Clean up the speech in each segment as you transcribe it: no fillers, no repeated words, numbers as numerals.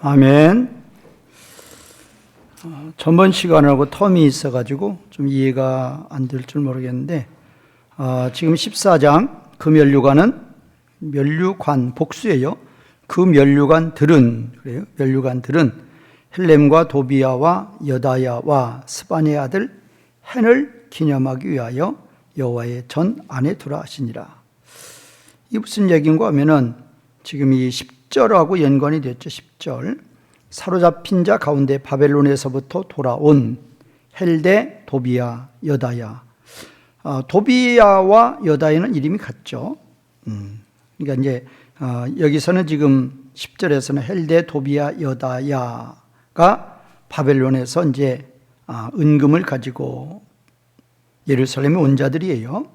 아멘. 전번 시간하고 텀이 있어가지고 좀 이해가 안 될 줄 모르겠는데, 지금 14장 그 면류관 복수예요. 그 면류관들은, 그래요. 면류관들은 헬렘과 도비야와 여다야와 스바냐의 아들 헨을 기념하기 위하여 여호와의 전 안에 두라 하시니라. 이게 무슨 얘기인가 하면은 지금 이 10절하고 연관이 됐죠. 10절. 사로잡힌 자 가운데 바벨론에서부터 돌아온 헬대, 도비야, 여다야. 도비야와 여다야는 이름이 같죠. 그러니까 이제 여기서는 지금 10절에서는 헬대, 도비야, 여다야가 바벨론에서 이제 은금을 가지고 예루살렘에 온 자들이에요.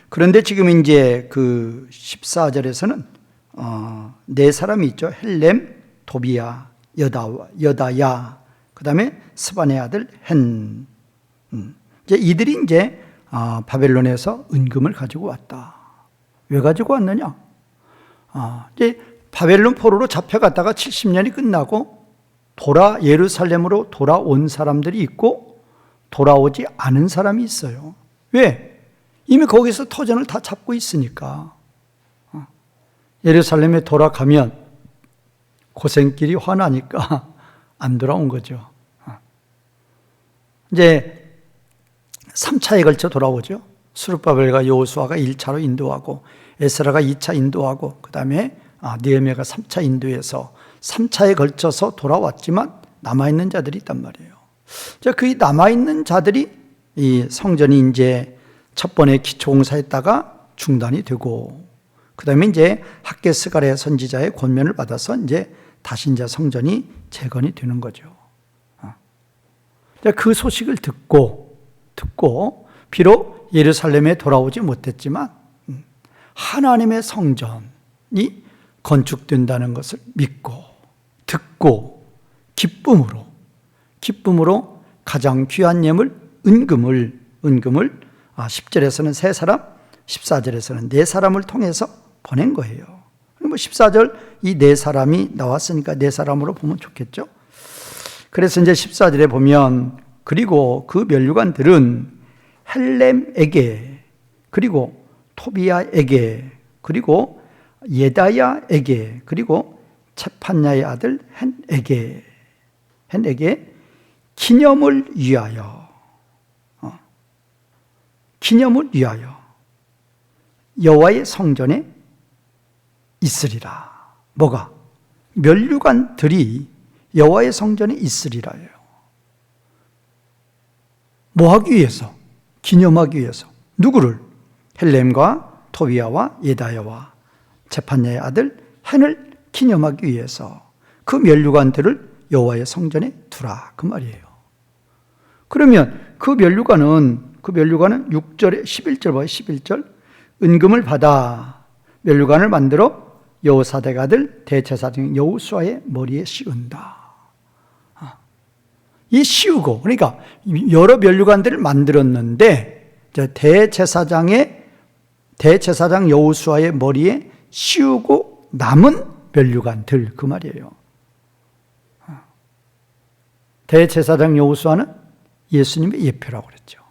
그런데 지금 이제 그 14절에서는 네 사람이 있죠. 헬렘, 도비야, 여다야, 그 다음에 스바네 아들 헨. 이제 이들이 이제 바벨론에서 은금을 가지고 왔다. 왜 가지고 왔느냐? 이제 바벨론 포로로 잡혀갔다가 70년이 끝나고 예루살렘으로 돌아온 사람들이 있고 돌아오지 않은 사람이 있어요. 왜? 이미 거기서 터전을 다 잡고 있으니까. 예루살렘에 돌아가면 고생길이 화나니까 안 돌아온 거죠. 이제 3차에 걸쳐 돌아오죠. 스룹바벨과 여호수아가 1차로 인도하고 에스라가 2차 인도하고 그 다음에 느헤미야가 3차 인도해서 3차에 걸쳐서 돌아왔지만 남아있는 자들이 있단 말이에요. 그 남아있는 자들이 이 성전이 이제 첫 번에 기초공사했다가 중단이 되고 그 다음에 이제 학개스가랴 선지자의 권면을 받아서 이제 다시 이제 성전이 재건이 되는 거죠. 그 소식을 듣고 비록 예루살렘에 돌아오지 못했지만 하나님의 성전이 건축된다는 것을 믿고 듣고 기쁨으로 가장 귀한 예물 은금을 10절에서는 세 사람, 14절에서는 네 사람을 통해서 보낸 거예요. 14절 이 네 사람이 나왔으니까 네 사람으로 보면 좋겠죠. 그래서 이제 14절에 보면 그리고 그 면류관들은 헬렘에게 그리고 토비야에게 그리고 예다야에게 그리고 체판냐의 아들 헨에게 기념을 위하여 여호와의 성전에 있으리라. 뭐가? 면류관들이 여호와의 성전에 있으리라예요. 뭐 하기 위해서? 기념하기 위해서. 누구를? 헬렘과 토비야와 예다야와 체판냐의 아들 헨을 기념하기 위해서 그 면류관들을 여호와의 성전에 두라 그 말이에요. 그러면 그 면류관은 6절에 11절 봐요. 11절 은금을 받아 면류관을 만들어 여호사닥 아들 대제사장 여호수아의 머리에 씌운다. 이 씌우고 그러니까 여러 면류관들을 만들었는데 대제사장 여호수아의 머리에 씌우고 남은 면류관들 그 말이에요. 대제사장 여호수아는 예수님의 예표라고 그랬죠.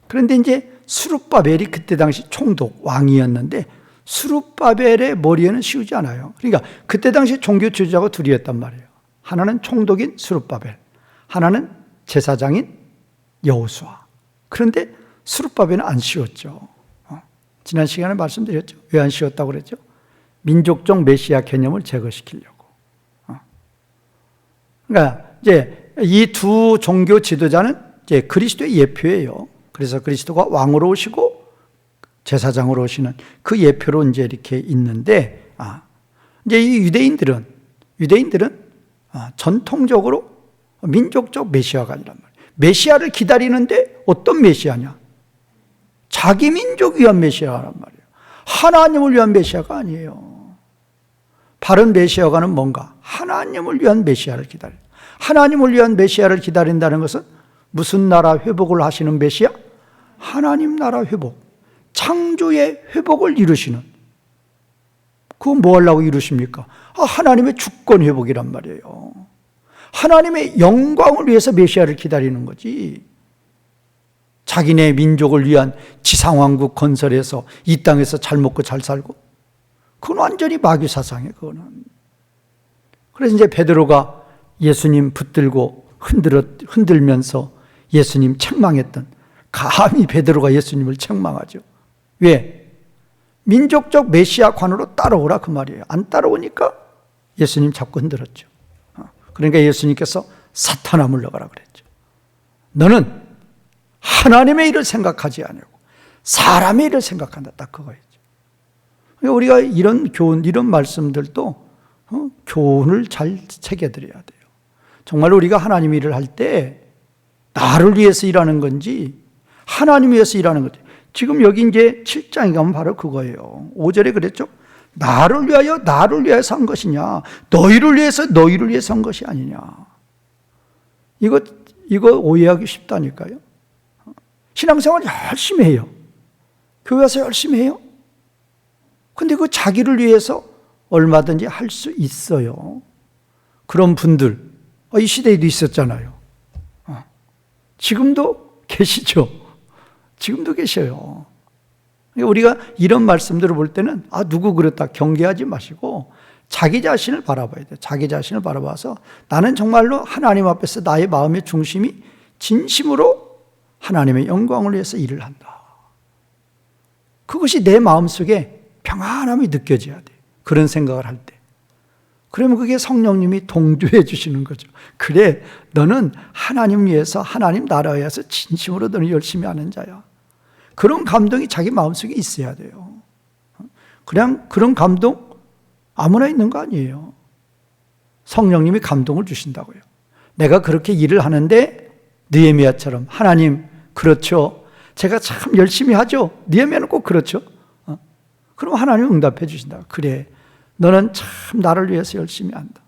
그런데 이제 스룹바벨이 그때 당시 총독 왕이었는데 스룹바벨의 머리에는 씌우지 않아요. 그러니까 그때 당시 종교 지도자가 둘이었단 말이에요. 하나는 총독인 스룹바벨, 하나는 제사장인 여호수아. 그런데 스룹바벨은 안 씌웠죠. 지난 시간에 말씀드렸죠. 왜 안 씌웠다고 그랬죠? 민족적 메시아 개념을 제거시키려고. 그러니까 이제 이 두 종교 지도자는 이제 그리스도의 예표예요. 그래서 그리스도가 왕으로 오시고 제사장으로 오시는 그 예표로 이제 이렇게 있는데, 이제 이 유대인들은 전통적으로 민족적 메시아가 아니란 말이에요. 메시아를 기다리는데 어떤 메시아냐? 자기 민족 위한 메시아란 말이에요. 하나님을 위한 메시아가 아니에요. 바른 메시아가는 뭔가? 하나님을 위한 메시아를 기다려요. 하나님을 위한 메시아를 기다린다는 것은 무슨 나라 회복을 하시는 메시아? 하나님 나라 회복, 창조의 회복을 이루시는 그건 뭐 하려고 이루십니까? 하나님의 주권 회복이란 말이에요. 하나님의 영광을 위해서 메시아를 기다리는 거지. 자기네 민족을 위한 지상왕국 건설해서 이 땅에서 잘 먹고 잘 살고, 그건 완전히 마귀 사상이에요. 그거는. 그래서 이제 베드로가 예수님 붙들고 흔들면서 예수님 책망했던, 감히 베드로가 예수님을 책망하죠. 왜? 민족적 메시아관으로 따라오라 그 말이에요. 안 따라오니까 예수님 잡고 흔들었죠. 그러니까 예수님께서 사탄아 물러가라 그랬죠. 너는 하나님의 일을 생각하지 않고 사람의 일을 생각한다. 딱 그거였죠. 그러니까 우리가 이런 교훈, 이런 말씀들도 교훈을 잘 새겨드려야 돼요. 정말 우리가 하나님의 일을 할 때 나를 위해서 일하는 건지 하나님 위해서 일하는 건지. 지금 여기 이제 7장에 가면 바로 그거예요. 5절에 그랬죠. 나를 위하여서 한 것이냐, 너희를 위해서 한 것이 아니냐. 이거 오해하기 쉽다니까요. 신앙생활 열심히 해요. 교회 와서 열심히 해요. 근데 그 자기를 위해서 얼마든지 할 수 있어요. 그런 분들 이 시대에도 있었잖아요. 지금도 계시죠. 지금도 계셔요. 우리가 이런 말씀들을 볼 때는 누구 그렇다 경계하지 마시고 자기 자신을 바라봐야 돼요. 자기 자신을 바라봐서 나는 정말로 하나님 앞에서 나의 마음의 중심이 진심으로 하나님의 영광을 위해서 일을 한다. 그것이 내 마음속에 평안함이 느껴져야 돼요. 그런 생각을 할 때. 그러면 그게 성령님이 동조해 주시는 거죠. 그래, 너는 하나님 위해서, 하나님 나라에 위해서 진심으로 너는 열심히 하는 자야. 그런 감동이 자기 마음속에 있어야 돼요. 그냥 그런 감동 아무나 있는 거 아니에요. 성령님이 감동을 주신다고요. 내가 그렇게 일을 하는데 느헤미야처럼 하나님 그렇죠. 제가 참 열심히 하죠. 느헤미야는 꼭 그렇죠. 그럼 하나님 응답해 주신다. 그래, 너는 참 나를 위해서 열심히 한다.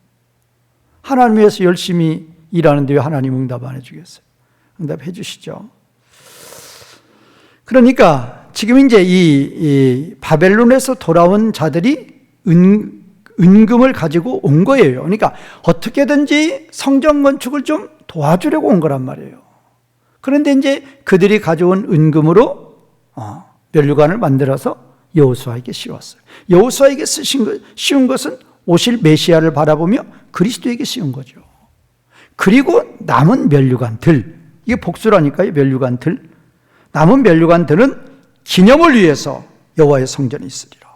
하나님 위해서 열심히 일하는데 왜 하나님 응답 안 해주겠어요? 응답해 주시죠. 그러니까 지금 이제 이 바벨론에서 돌아온 자들이 은금을 가지고 온 거예요. 그러니까 어떻게든지 성전 건축을 좀 도와주려고 온 거란 말이에요. 그런데 이제 그들이 가져온 은금으로 면류관을 만들어서 여호수아에게 씌웠어요. 여호수아에게 씌운 것은 오실 메시아를 바라보며 그리스도에게 씌운 거죠. 그리고 남은 면류관들, 이게 복수라니까요. 면류관들. 남은 면류관들은 기념을 위해서 여호와의 성전에 있으리라.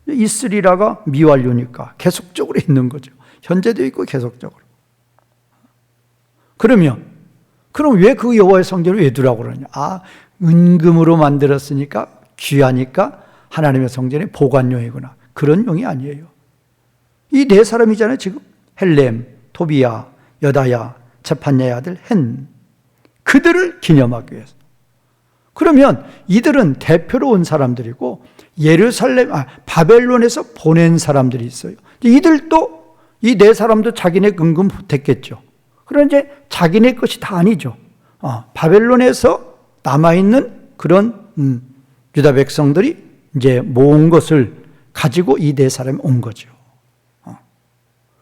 있으리라가 미완료니까 계속적으로 있는 거죠. 현재도 있고 계속적으로. 그럼 왜 그 여호와의 성전을 왜 두라고 그러냐? 은금으로 만들었으니까 귀하니까 하나님의 성전의 보관용이구나. 그런 용이 아니에요. 이 네 사람이잖아요. 지금 헬렘, 토비야, 여다야, 제판야의 아들 헨. 그들을 기념하기 위해서. 그러면 이들은 대표로 온 사람들이고 바벨론에서 보낸 사람들이 있어요. 이들도 이 네 사람도 자기네 은금 됐겠죠. 그런데 이제 자기네 것이 다 아니죠. 바벨론에서 남아있는 그런 유다 백성들이 이제 모은 것을 가지고 이 네 사람이 온 거죠.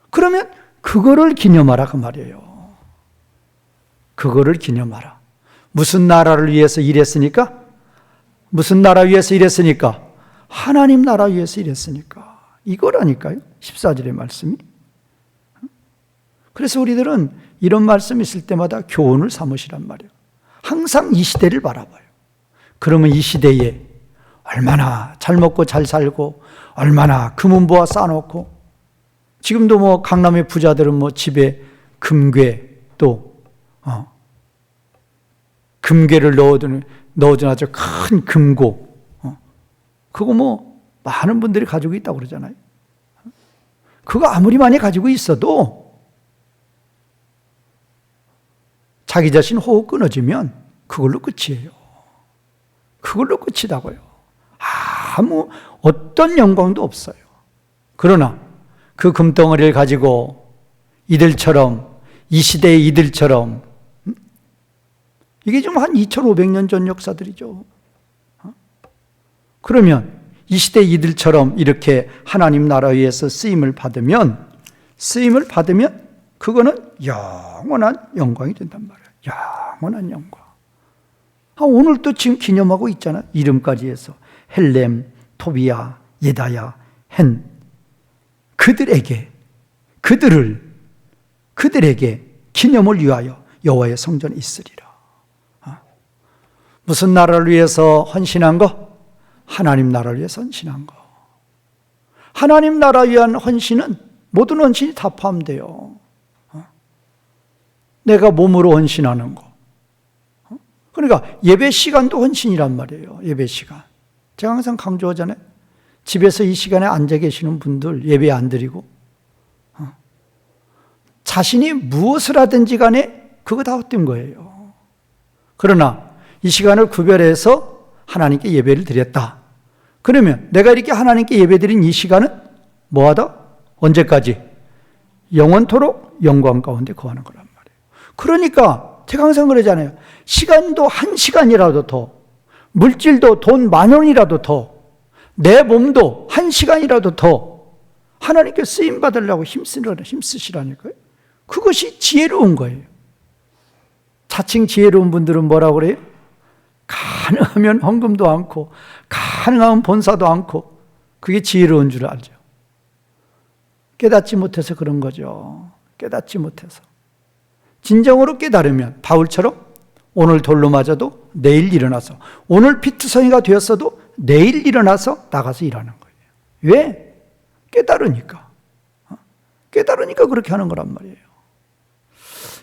그러면 그거를 기념하라 그 말이에요. 그거를 기념하라. 무슨 나라를 위해서 일했으니까? 무슨 나라 위해서 일했으니까? 하나님 나라 위해서 일했으니까. 이거라니까요. 14절의 말씀이. 그래서 우리들은 이런 말씀 있을 때마다 교훈을 삼으시란 말이에요. 항상 이 시대를 바라봐요. 그러면 이 시대에 얼마나 잘 먹고 잘 살고 얼마나 금은보화 쌓아놓고 지금도 뭐 강남의 부자들은 뭐 집에 금괴 또 금괴를 넣어두는 아주 큰 금고 그거 뭐 많은 분들이 가지고 있다고 그러잖아요. 그거 아무리 많이 가지고 있어도 자기 자신 호흡 끊어지면 그걸로 끝이에요. 그걸로 끝이다고요. 어떤 영광도 없어요. 그러나 그 금덩어리를 가지고 이들처럼 이 시대의 이들처럼 이게 좀 한 2500년 전 역사들이죠. 그러면 이 시대 이들처럼 이렇게 하나님 나라 위에서 쓰임을 받으면 그거는 영원한 영광이 된단 말이에요. 영원한 영광. 오늘 또 지금 기념하고 있잖아요. 이름까지 해서 헬렘, 토비야, 예다야, 헨. 그들에게 기념을 위하여 여호와의 성전에 있으리라. 무슨 나라를 위해서 헌신한 거? 하나님 나라를 위해서 헌신한 거. 하나님 나라 위한 헌신은 모든 헌신이 다 포함돼요. 내가 몸으로 헌신하는 거. 그러니까 예배 시간도 헌신이란 말이에요. 예배 시간. 제가 항상 강조하잖아요. 집에서 이 시간에 앉아 계시는 분들 예배 안 드리고 자신이 무엇을 하든지 간에 그거 다 헛된 거예요. 그러나 이 시간을 구별해서 하나님께 예배를 드렸다. 그러면 내가 이렇게 하나님께 예배 드린 이 시간은 뭐하다? 언제까지? 영원토록 영광 가운데 거하는 거란 말이에요. 그러니까 제가 항상 그러잖아요. 시간도 1시간이라도 더, 물질도 돈 10,000원이라도 더, 내 몸도 1시간이라도 더 하나님께 쓰임 받으려고 힘쓰시라니까요. 그것이 지혜로운 거예요. 자칭 지혜로운 분들은 뭐라고 그래요? 가능하면 헌금도 않고 가능하면 본사도 않고 그게 지혜로운 줄 알죠. 깨닫지 못해서 그런 거죠. 깨닫지 못해서. 진정으로 깨달으면 바울처럼 오늘 돌로 맞아도 내일 일어나서, 오늘 피투성이가 되었어도 내일 일어나서 나가서 일하는 거예요. 왜? 깨달으니까. 깨달으니까 그렇게 하는 거란 말이에요.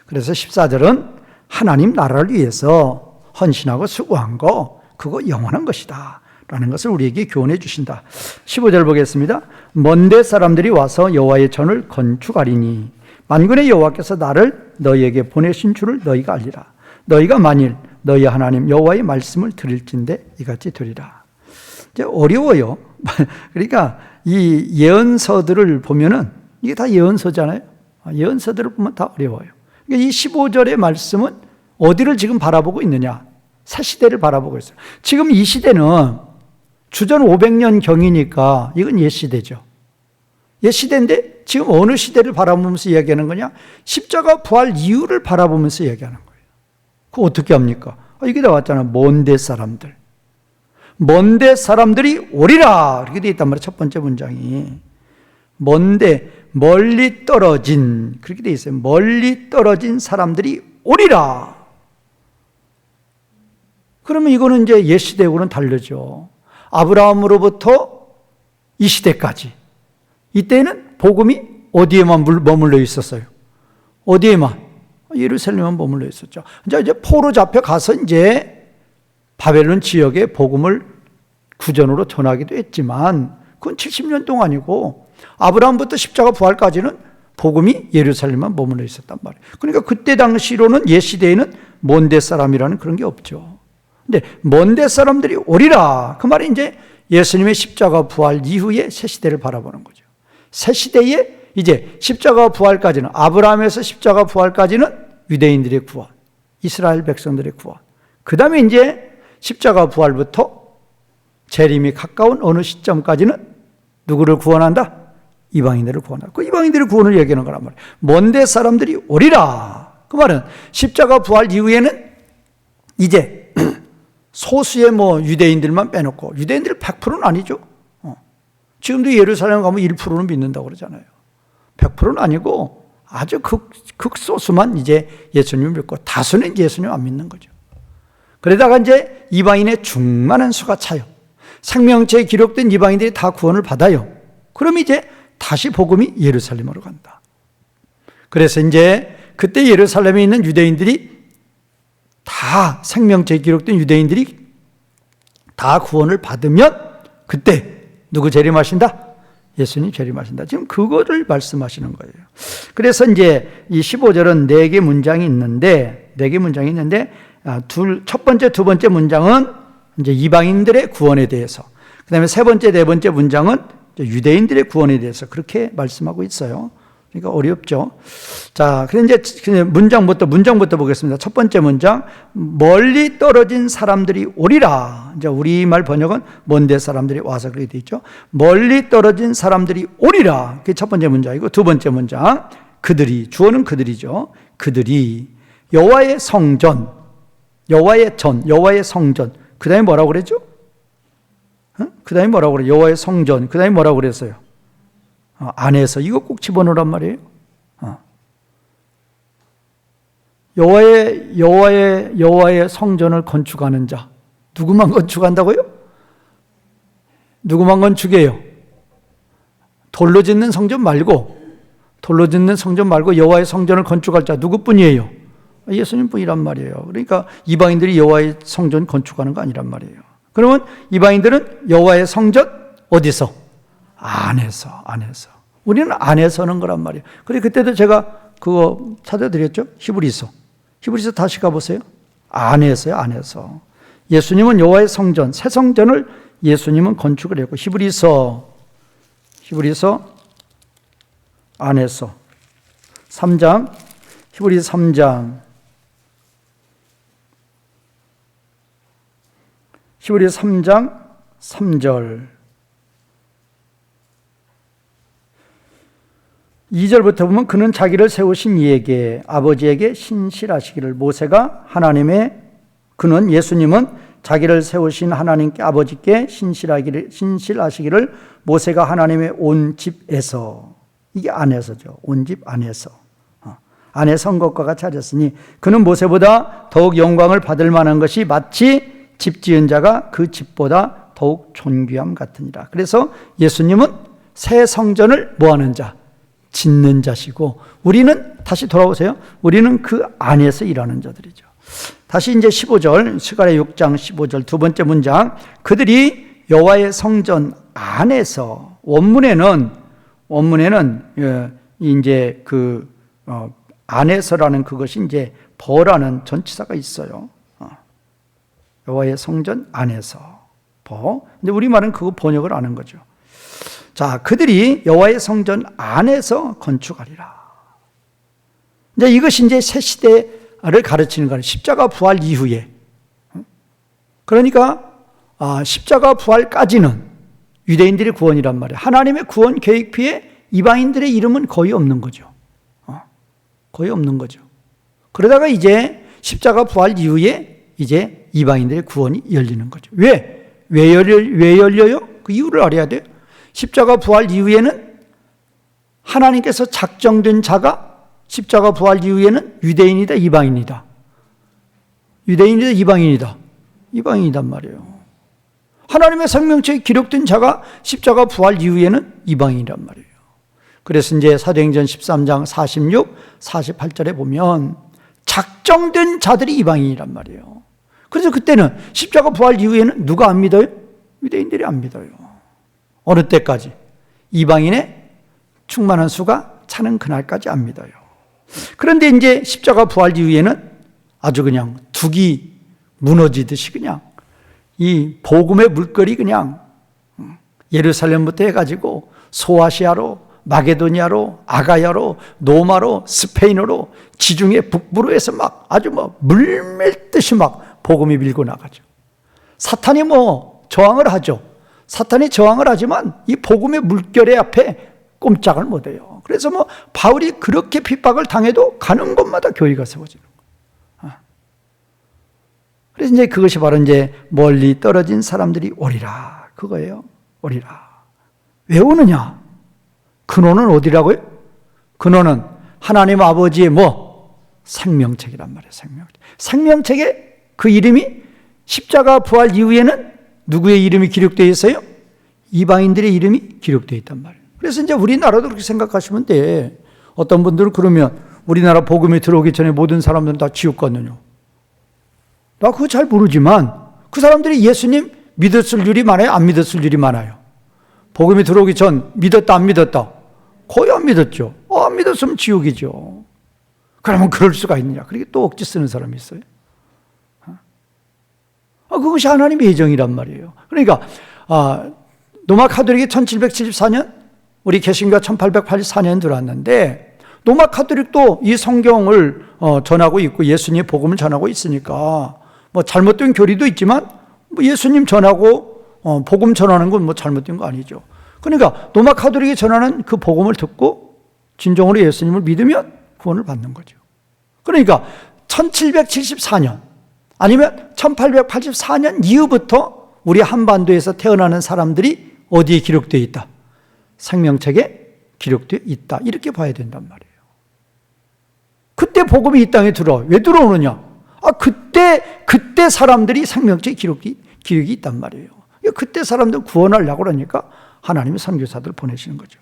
그래서 14절은 하나님 나라를 위해서 헌신하고 수고한 거, 그거 영원한 것이다 라는 것을 우리에게 교훈해 주신다. 15절 보겠습니다. 먼데 사람들이 와서 여호와의 전을 건축하리니 만군의 여호와께서 나를 너희에게 보내신 줄을 너희가 알리라. 너희가 만일 너희 하나님 여호와의 말씀을 들을진대 이같이 되리라. 이제 어려워요. 그러니까 이 예언서들을 보면은 이게 다 예언서잖아요. 예언서들을 보면 다 어려워요. 그러니까 이 15절의 말씀은 어디를 지금 바라보고 있느냐? 새 시대를 바라보고 있어요. 지금 이 시대는 주전 500년 경이니까 이건 옛 시대죠. 옛 시대인데 지금 어느 시대를 바라보면서 이야기하는 거냐? 십자가 부활 이후를 바라보면서 이야기하는 거예요. 그거 어떻게 합니까? 이게 나왔잖아요. 먼데 사람들. 먼데 사람들이 오리라. 이렇게 되어 있단 말이에요. 첫 번째 문장이. 먼데, 멀리 떨어진, 그렇게 되어 있어요. 멀리 떨어진 사람들이 오리라. 그러면 이거는 이제 옛 시대하고는 다르죠. 아브라함으로부터 이 시대까지. 이때는 복음이 어디에만 머물러 있었어요? 어디에만? 예루살렘에만 머물러 있었죠. 이제 포로 잡혀가서 이제 바벨론 지역에 복음을 구전으로 전하기도 했지만 그건 70년 동안이고 아브라함부터 십자가 부활까지는 복음이 예루살렘만 머물러 있었단 말이에요. 그러니까 그때 당시로는 옛 시대에는 먼데 사람이라는 그런 게 없죠. 근데 먼데 사람들이 오리라. 그 말이 이제 예수님의 십자가 부활 이후에 새 시대를 바라보는 거죠. 새 시대에 이제 십자가 부활까지는, 아브라함에서 십자가 부활까지는 유대인들의 구원, 이스라엘 백성들의 구원. 그 다음에 이제 십자가 부활부터 재림이 가까운 어느 시점까지는 누구를 구원한다? 이방인들을 구원한다. 그 이방인들의 구원을 얘기하는 거란 말이에요. 먼데 사람들이 오리라. 그 말은 십자가 부활 이후에는 이제 소수의 유대인들만 빼놓고, 유대인들 100%는 아니죠. 지금도 예루살렘 가면 1%는 믿는다고 그러잖아요. 100%는 아니고 아주 극소수만 이제 예수님을 믿고 다수는 이제 예수님 안 믿는 거죠. 그러다가 이제 이방인의 충만한 수가 차요. 생명체에 기록된 이방인들이 다 구원을 받아요. 그럼 이제 다시 복음이 예루살렘으로 간다. 그래서 이제 그때 예루살렘에 있는 유대인들이 다, 생명체에 기록된 유대인들이 다 구원을 받으면 그때 누구 재림하신다? 예수님 재림하신다. 지금 그거를 말씀하시는 거예요. 그래서 이제 이 15절은 4개 문장이 있는데, 첫 번째, 두 번째 문장은 이제 이방인들의 구원에 대해서, 그 다음에 세 번째, 네 번째 문장은 유대인들의 구원에 대해서 그렇게 말씀하고 있어요. 그러니까 어렵죠. 자, 그럼 이제 문장부터 보겠습니다. 첫 번째 문장, 멀리 떨어진 사람들이 오리라. 이제 우리말 번역은 먼데 사람들이 와서 그렇게 돼 있죠. 멀리 떨어진 사람들이 오리라. 그게 첫 번째 문장이고, 두 번째 문장, 그들이, 주어는 그들이죠. 그들이 여호와의 성전, 여호와의 성전. 그 다음에 뭐라고 그랬죠? 그 다음에 뭐라고 그래요? 여호와의 성전. 그 다음에 뭐라고 그랬어요? 안에서. 이거 꼭 집어넣으란 말이에요. 여호와의 성전을 건축하는 자. 누구만 건축한다고요? 누구만 건축해요? 돌로 짓는 성전 말고 여호와의 성전을 건축할 자 누구뿐이에요? 예수님뿐이란 말이에요. 그러니까 이방인들이 여호와의 성전 건축하는 거 아니란 말이에요. 그러면 이방인들은 여호와의 성전 어디서? 안에서. 우리는 안에 서는 거란 말이에요. 그래 그때도 제가 그거 찾아드렸죠? 히브리서 다시 가보세요. 안에서요, 안에서. 예수님은 여호와의 성전, 새 성전을 예수님은 건축을 했고, 히브리서 안에서 3장, 히브리서 3장, 히브리서 3장 3절 2절부터 보면 그는 자기를 세우신 이에게 아버지에게 신실하시기를 그는 예수님은 자기를 세우신 하나님께 아버지께 신실하시기를 모세가 하나님의 온 집에서, 이게 안에서죠. 온 집 안에서. 안에 선 것과 같이 하셨으니 그는 모세보다 더욱 영광을 받을 만한 것이 마치 집 지은 자가 그 집보다 더욱 존귀함 같으니라. 그래서 예수님은 새 성전을 뭐하는 자? 짓는 자시고, 우리는 다시 돌아오세요. 우리는 그 안에서 일하는 자들이죠. 다시 이제 15절, 스가랴 6장 15절 두 번째 문장, 그들이 여호와의 성전 안에서, 원문에는 이제 안에서라는 그것이 이제 버라는 전치사가 있어요. 여호와의 성전 안에서 근데 우리말은 그거 번역을 안 한 거죠. 자, 그들이 여호와의 성전 안에서 건축하리라. 이제 이것이 이제 새 시대를 가르치는 거예요. 십자가 부활 이후에. 그러니까 십자가 부활까지는 유대인들의 구원이란 말이에요. 하나님의 구원 계획표에 이방인들의 이름은 거의 없는 거죠. 거의 없는 거죠. 그러다가 이제 십자가 부활 이후에 이제 이방인들의 구원이 열리는 거죠. 왜 열려요? 그 이유를 알아야 돼요. 십자가 부활 이후에는 하나님께서 작정된 자가 십자가 부활 이후에는 유대인이다, 이방인이다. 유대인이다, 이방인이다. 이방인이단 말이에요. 하나님의 생명책에 기록된 자가 십자가 부활 이후에는 이방인이란 말이에요. 그래서 이제 사도행전 13장 46, 48절에 보면 작정된 자들이 이방인이란 말이에요. 그래서 그때는 십자가 부활 이후에는 누가 안 믿어요? 유대인들이 안 믿어요. 어느 때까지? 이방인의 충만한 수가 차는 그날까지 안 믿어요. 그런데 이제 십자가 부활 이후에는 아주 그냥 둑이 무너지듯이 그냥 이 복음의 물결이 그냥 예루살렘부터 해가지고 소아시아로, 마게도니아로, 아가야로, 노마로, 스페인으로, 지중해 북부로 해서 막 아주 물밀듯이 막 복음이 밀고 나가죠. 사탄이 저항을 하죠. 사탄이 저항을 하지만 이 복음의 물결의 앞에 꼼짝을 못해요. 그래서 바울이 그렇게 핍박을 당해도 가는 곳마다 교회가 세워지는 거예요. 그래서 이제 그것이 바로 이제 멀리 떨어진 사람들이 오리라. 그거예요. 오리라. 왜 오느냐? 근원은 어디라고요? 근원은 하나님 아버지의 생명책이란 말이에요. 생명책에 그 이름이 십자가 부활 이후에는 누구의 이름이 기록되어 있어요? 이방인들의 이름이 기록되어 있단 말이에요. 그래서 이제 우리나라도 그렇게 생각하시면 돼. 어떤 분들은 그러면 우리나라 복음이 들어오기 전에 모든 사람들은 다 지옥 갔느냐? 나 그거 잘 모르지만 그 사람들이 예수님 믿었을 일이 많아요? 안 믿었을 일이 많아요? 복음이 들어오기 전 믿었다 안 믿었다? 거의 안 믿었죠. 안 믿었으면 지옥이죠. 그러면 그럴 수가 있느냐? 그렇게 또 억지 쓰는 사람이 있어요. 그것이 하나님의 예정이란 말이에요. 그러니까 로마 카톨릭이 1774년 우리 개신교가 1884년 들어왔는데 로마 카톨릭도 이 성경을 전하고 있고 예수님의 복음을 전하고 있으니까 뭐 잘못된 교리도 있지만 뭐 예수님 전하고 복음 전하는 건 뭐 잘못된 거 아니죠. 그러니까 로마 카톨릭이 전하는 그 복음을 듣고 진정으로 예수님을 믿으면 구원을 받는 거죠. 그러니까 1774년 아니면 1884년 이후부터 우리 한반도에서 태어나는 사람들이 어디에 기록되어 있다? 생명책에 기록되어 있다. 이렇게 봐야 된단 말이에요. 그때 복음이 이 땅에 들어와. 왜 들어오느냐? 그때 사람들이 생명책 기록이 있단 말이에요. 그때 사람들 구원하려고 그러니까 하나님이 선교사들 보내시는 거죠.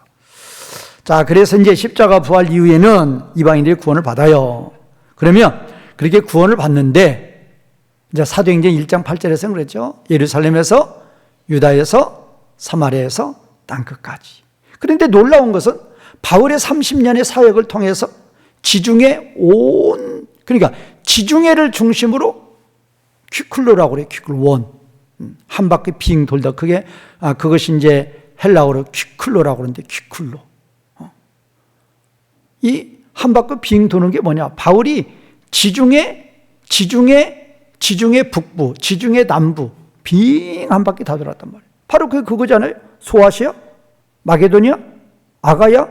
자, 그래서 이제 십자가 부활 이후에는 이방인들이 구원을 받아요. 그러면 그렇게 구원을 받는데 이제 사도행전 1장 8절에서 그랬죠. 예루살렘에서 유다에서 사마리아에서 땅끝까지. 그런데 놀라운 것은 바울의 30년의 사역을 통해서 그러니까 지중해를 중심으로 퀴클로라고 그래요. 퀴클로 한 바퀴 빙 돌다. 그것이 이제 헬라어로 퀴클로라고 그러는데 퀴클로. 이 한 바퀴 빙 도는 게 뭐냐? 바울이 지중해 북부, 지중해 남부 빙 한 바퀴 다 돌았단 말이에요. 바로 그거잖아요. 소아시아, 마게도니아, 아가야,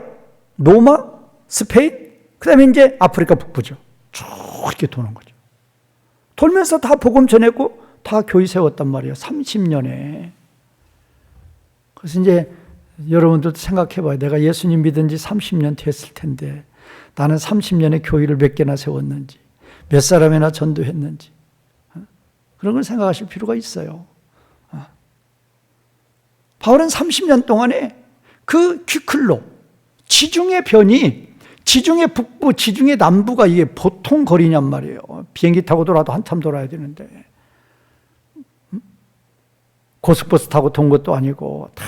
로마, 스페인, 그 다음에 이제 아프리카 북부죠. 쭉 이렇게 도는 거죠. 돌면서 다 복음 전했고 다 교회 세웠단 말이에요. 30년에. 그래서 이제 여러분들도 생각해 봐요. 내가 예수님 믿은 지 30년 됐을 텐데 나는 30년에 교회를 몇 개나 세웠는지, 몇 사람이나 전도했는지, 그런 걸 생각하실 필요가 있어요. 바울은 30년 동안에 그 퀴클로, 지중해 변이, 지중해 북부, 지중해 남부가 이게 보통 거리냔 말이에요. 비행기 타고 돌아도 한참 돌아야 되는데. 고속버스 타고 돈 것도 아니고 다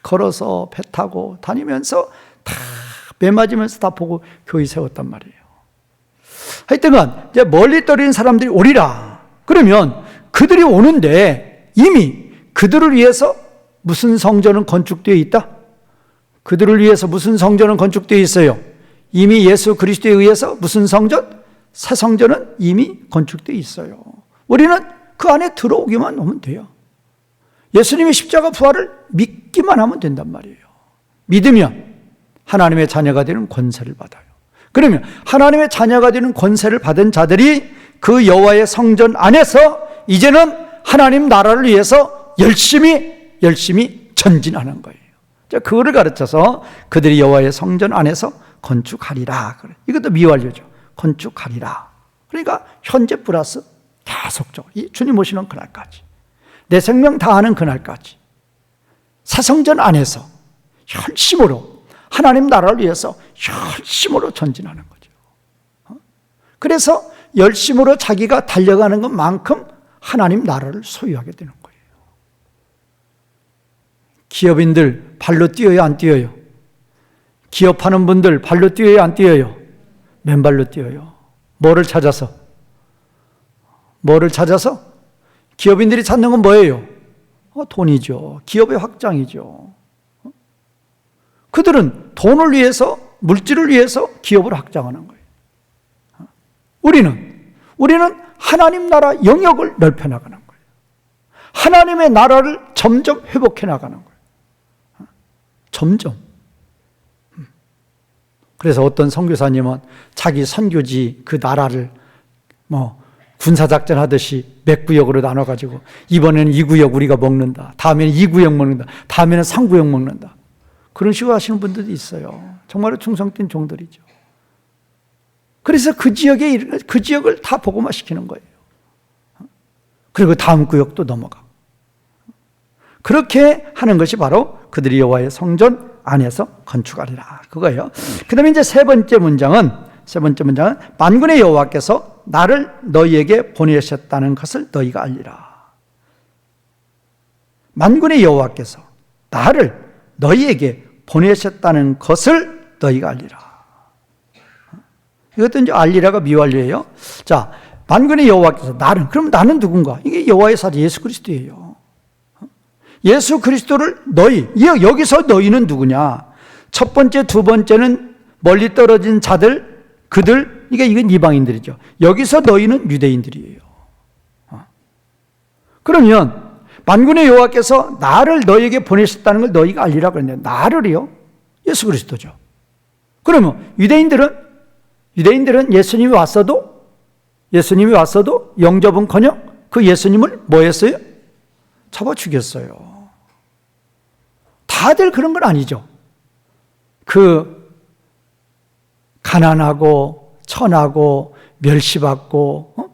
걸어서 배 타고 다니면서 다 매 맞으면서 다 보고 교회 세웠단 말이에요. 하여튼간 이제 멀리 떨어진 사람들이 오리라. 그러면 그들이 오는데 이미 그들을 위해서 무슨 성전은 건축되어 있다? 그들을 위해서 무슨 성전은 건축되어 있어요? 이미 예수 그리스도에 의해서 무슨 성전? 새 성전은 이미 건축되어 있어요. 우리는 그 안에 들어오기만 하면 돼요. 예수님의 십자가 부활을 믿기만 하면 된단 말이에요. 믿으면 하나님의 자녀가 되는 권세를 받아요. 그러면 하나님의 자녀가 되는 권세를 받은 자들이 그 여호와의 성전 안에서 이제는 하나님 나라를 위해서 열심히 전진하는 거예요. 자, 그거를 가르쳐서 그들이 여호와의 성전 안에서 건축하리라. 이것도 미완료죠. 건축하리라. 그러니까 현재 플러스 계속적으로 주님 오시는 그날까지, 내 생명 다하는 그날까지 새 성전 안에서 열심으로 하나님 나라를 위해서 열심으로 전진하는 거죠. 그래서 열심으로 자기가 달려가는 것만큼 하나님 나라를 소유하게 되는 거예요. 기업인들 발로 뛰어요, 안 뛰어요? 기업하는 분들 발로 뛰어요, 안 뛰어요? 맨발로 뛰어요. 뭐를 찾아서? 기업인들이 찾는 건 뭐예요? 돈이죠. 기업의 확장이죠. 그들은 돈을 위해서, 물질을 위해서 기업을 확장하는 거예요. 우리는 하나님 나라 영역을 넓혀 나가는 거예요. 하나님의 나라를 점점 회복해 나가는 거예요. 점점. 그래서 어떤 선교사님은 자기 선교지 그 나라를 군사작전 하듯이 몇 구역으로 나눠가지고 이번에는 이 구역 우리가 먹는다. 다음에는 이 구역 먹는다. 다음에는 3구역 먹는다. 그런 식으로 하시는 분들도 있어요. 정말로 충성된 종들이죠. 그래서 그 지역을 다 복음화시키는 거예요. 그리고 다음 구역도 넘어가고. 그렇게 하는 것이 바로 그들이 여호와의 성전 안에서 건축하리라. 그거예요. 그 다음에 이제 세 번째 문장은 만군의 여호와께서 나를 너희에게 보내셨다는 것을 너희가 알리라. 만군의 여호와께서 나를 너희에게 보내셨다는 것을 너희가 알리라. 이것도 이제 알리라가 미완료예요. 자, 만군의 여호와께서 그럼 나는 누군가? 이게 여호와의 사자 예수 그리스도예요. 예수 그리스도를 여기서 너희는 누구냐? 첫 번째, 두 번째는 멀리 떨어진 자들, 그들, 이건 이방인들이죠. 여기서 너희는 유대인들이에요. 그러면 만군의 여호와께서 나를 너희에게 보내셨다는 걸 너희가 알리라 그랬는데, 나를요? 예수 그리스도죠. 그러면 유대인들은 예수님이 왔어도 영접은커녕 그 예수님을 뭐 했어요? 잡아 죽였어요. 다들 그런 건 아니죠. 그 가난하고 천하고 멸시받고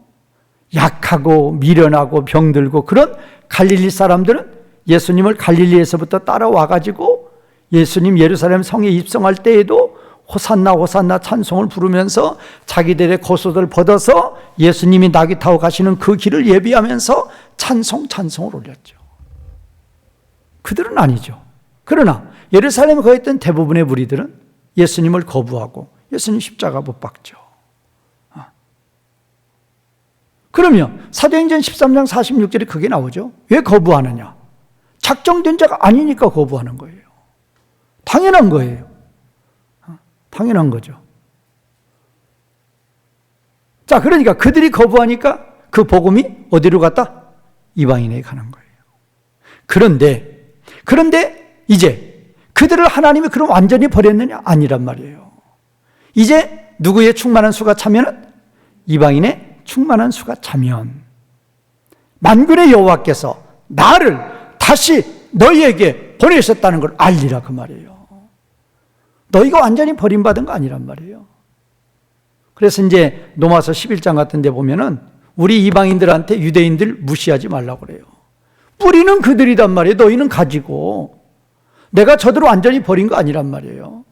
약하고 미련하고 병들고 그런 갈릴리 사람들은 예수님을 갈릴리에서부터 따라와가지고 예수님 예루살렘 성에 입성할 때에도 호산나 호산나 찬송을 부르면서 자기들의 겉옷을 벗어서 예수님이 나귀 타고 가시는 그 길을 예비하면서 찬송을 올렸죠. 그들은 아니죠. 그러나 예루살렘에 거했던 대부분의 무리들은 예수님을 거부하고 예수님 십자가 못 박죠. 그러면 사도행전 13장 46절에 그게 나오죠. 왜 거부하느냐? 작정된 자가 아니니까 거부하는 거예요. 당연한 거예요. 당연한 거죠. 자, 그러니까 그들이 거부하니까 그 복음이 어디로 갔다? 이방인에게 가는 거예요. 그런데 이제 그들을 하나님이 그럼 완전히 버렸느냐? 아니란 말이에요. 이제 누구의 충만한 수가 차면은? 이방인의 충만한 수가 차면 만군의 여호와께서 나를 다시 너희에게 보내셨다는 걸 알리라 그 말이에요. 너희가 완전히 버림받은 거 아니란 말이에요. 그래서 이제 로마서 11장 같은 데 보면은 우리 이방인들한테 유대인들 무시하지 말라고 그래요. 뿌리는 그들이란 말이에요. 너희는 가지고. 내가 저들을 완전히 버린 거 아니란 말이에요.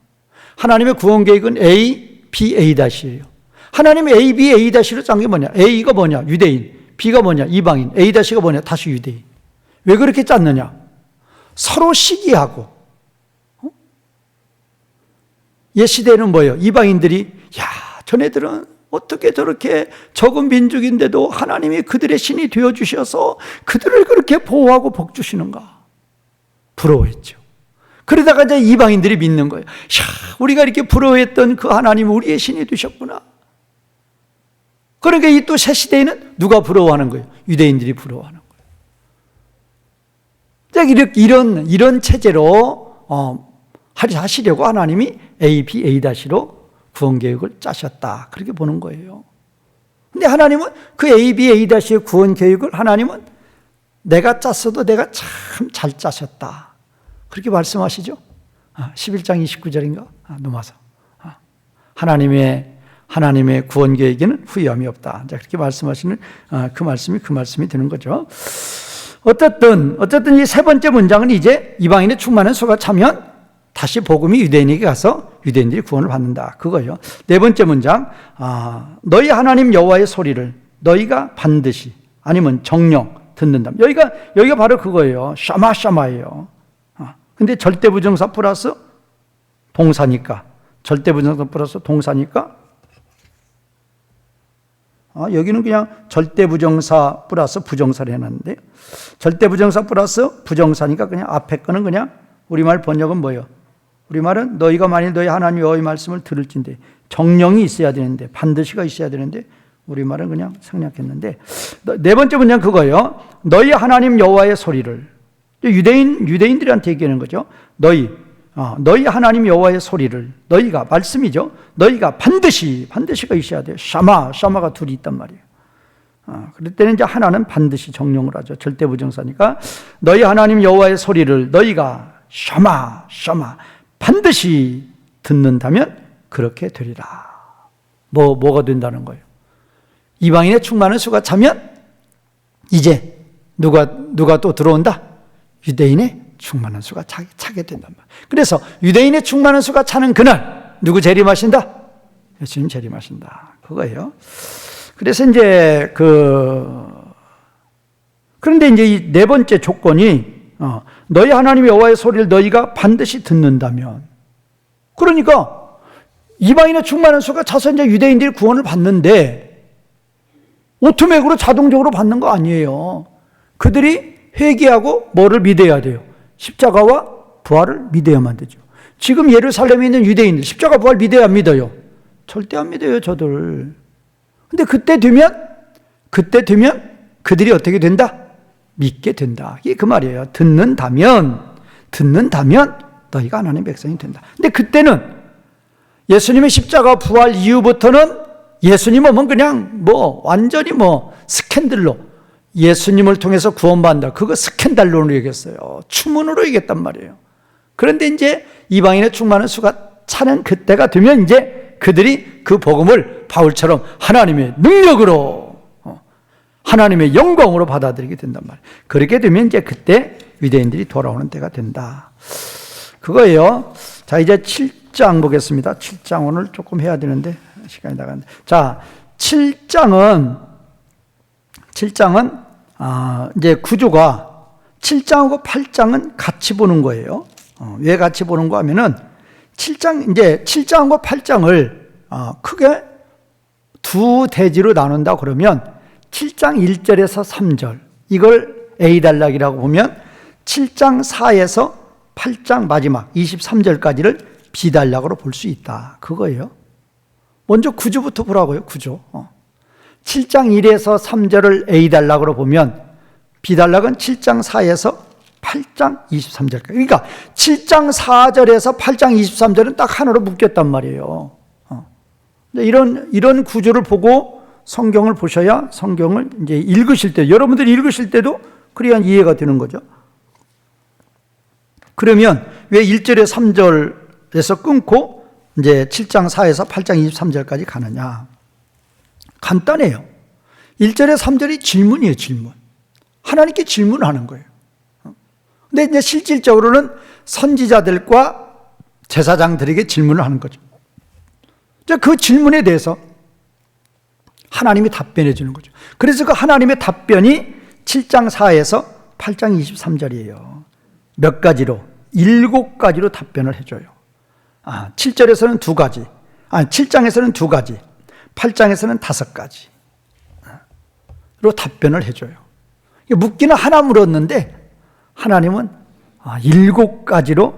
하나님의 구원 계획은 A, B, A-이에요. 하나님의 A, B, A-로 짠 게 뭐냐? A가 뭐냐? 유대인. B가 뭐냐? 이방인. A-가 뭐냐? 다시 유대인. 왜 그렇게 짰느냐? 서로 시기하고. 옛 시대에는 뭐예요? 이방인들이 저네들은 어떻게 저렇게 적은 민족인데도 하나님이 그들의 신이 되어주셔서 그들을 그렇게 보호하고 복 주시는가? 부러워했죠. 그러다가 이제 이방인들이 믿는 거예요. 우리가 이렇게 부러워했던 그 하나님이 우리의 신이 되셨구나. 그러니까 이 또 새 시대에는 누가 부러워하는 거예요? 유대인들이 부러워하는 거예요. 이런 체제로 하시려고 하나님이 A, B, A-로 구원 계획을 짜셨다. 그렇게 보는 거예요. 근데 하나님은 그 A, B, A-의 구원 계획을 하나님은 내가 짰어도 내가 참 잘 짜셨다. 그렇게 말씀하시죠. 11장 29절인가? 넘어서. 하나님의 구원 계획에는 후회함이 없다. 그렇게 말씀하시는 그 말씀이 되는 거죠. 어쨌든 이 세 번째 문장은 이제 이방인의 충만한 수가 차면 다시 복음이 유대인에게 가서 유대인들이 구원을 받는다. 그거예요. 네 번째 문장, 너희 하나님 여호와의 소리를 너희가 반드시 아니면 정령 듣는다. 여기가 바로 그거예요. 샤마예요. 근데 절대부정사 플러스 동사니까 여기는 그냥 절대부정사 플러스 부정사를 해놨는데요. 절대부정사 플러스 부정사니까 그냥 앞에 거는 그냥 우리말 번역은 뭐예요? 우리말은 너희가 만일 너희 하나님 여호와의 말씀을 들을진데 정령이 있어야 되는데 반드시가 있어야 되는데 우리말은 그냥 생략했는데 네 번째 문장 그거예요. 너희 하나님 여호와의 소리를 유대인들한테 얘기하는 거죠. 너희 하나님 여호와의 소리를 너희가 말씀이죠. 너희가 반드시가 있어야 돼요. 샤마가 둘이 있단 말이에요. 그럴 때는 이제 하나는 반드시 정령을 하죠. 절대부정사니까 너희 하나님 여호와의 소리를 너희가 샤마 반드시 듣는다면 그렇게 되리라. 뭐가 된다는 거예요? 이방인의 충만한 수가 차면 이제 누가 또 들어온다? 유대인의 충만한 수가 차게 된단 말이에요. 그래서 유대인의 충만한 수가 차는 그날 누구 재림하신다? 예수님 재림하신다. 그거예요. 그래서 이제 그런데 이제 이 네 번째 조건이 너희 하나님 여호와의 소리를 너희가 반드시 듣는다면, 그러니까 이방인의 충만한 수가 차서 이제 유대인들이 구원을 받는데 오토매으로 자동적으로 받는 거 아니에요. 그들이 회개하고 뭐를 믿어야 돼요? 십자가와 부활을 믿어야만 되죠. 지금 예루살렘에 있는 유대인들 십자가 부활 믿어요, 안 믿어요? 절대 안 믿어요, 저들. 근데 그때 되면 그들이 어떻게 된다? 믿게 된다. 이게 그 말이에요. 듣는다면 너희가 하나님의 백성이 된다. 근데 그때는 예수님의 십자가 부활 이후부터는 예수님 오면 그냥 완전히 스캔들로 예수님을 통해서 구원받는다. 그거 스캔들로 얘기했어요. 추문으로 얘기했단 말이에요. 그런데 이제 이방인의 충만한 수가 차는 그때가 되면 이제 그들이 그 복음을 바울처럼 하나님의 능력으로 하나님의 영광으로 받아들이게 된단 말이에요. 그렇게 되면 이제 그때 유대인들이 돌아오는 때가 된다. 그거예요. 자, 이제 7장 보겠습니다. 7장 오늘 조금 해야 되는데 시간이 나갔는데. 자, 7장은 이제 구조가 7장하고 8장은 같이 보는 거예요. 왜 같이 보는 거 하면은 7장하고 8장을 크게 두 대지로 나눈다 그러면 7장 1절에서 3절 이걸 A단락이라고 보면 7장 4에서 8장 마지막 23절까지를 B단락으로 볼 수 있다. 그거예요. 먼저 구조부터 보라고요. 구조. 7장 1에서 3절을 A단락으로 보면 B단락은 7장 4에서 8장 23절까지. 그러니까 7장 4절에서 8장 23절은 딱 하나로 묶였단 말이에요. 이런 구조를 보고 성경을 보셔야 성경을 이제 읽으실 때, 여러분들이 읽으실 때도 그래야 이해가 되는 거죠. 그러면 왜 1절에 3절에서 끊고 이제 7장 4에서 8장 23절까지 가느냐? 간단해요. 1절에 3절이 질문이에요, 질문. 하나님께 질문하는 거예요. 근데 이제 실질적으로는 선지자들과 제사장들에게 질문을 하는 거죠. 그 질문에 대해서 하나님이 답변해 주는 거죠. 그래서 그 하나님의 답변이 7장 4에서 8장 23절이에요. 몇 가지로? 7가지로 답변을 해줘요. 7절에서는 2가지, 7장에서는 2가지, 8장에서는 5가지로 답변을 해줘요. 묻기는 하나 물었는데 하나님은 7가지로,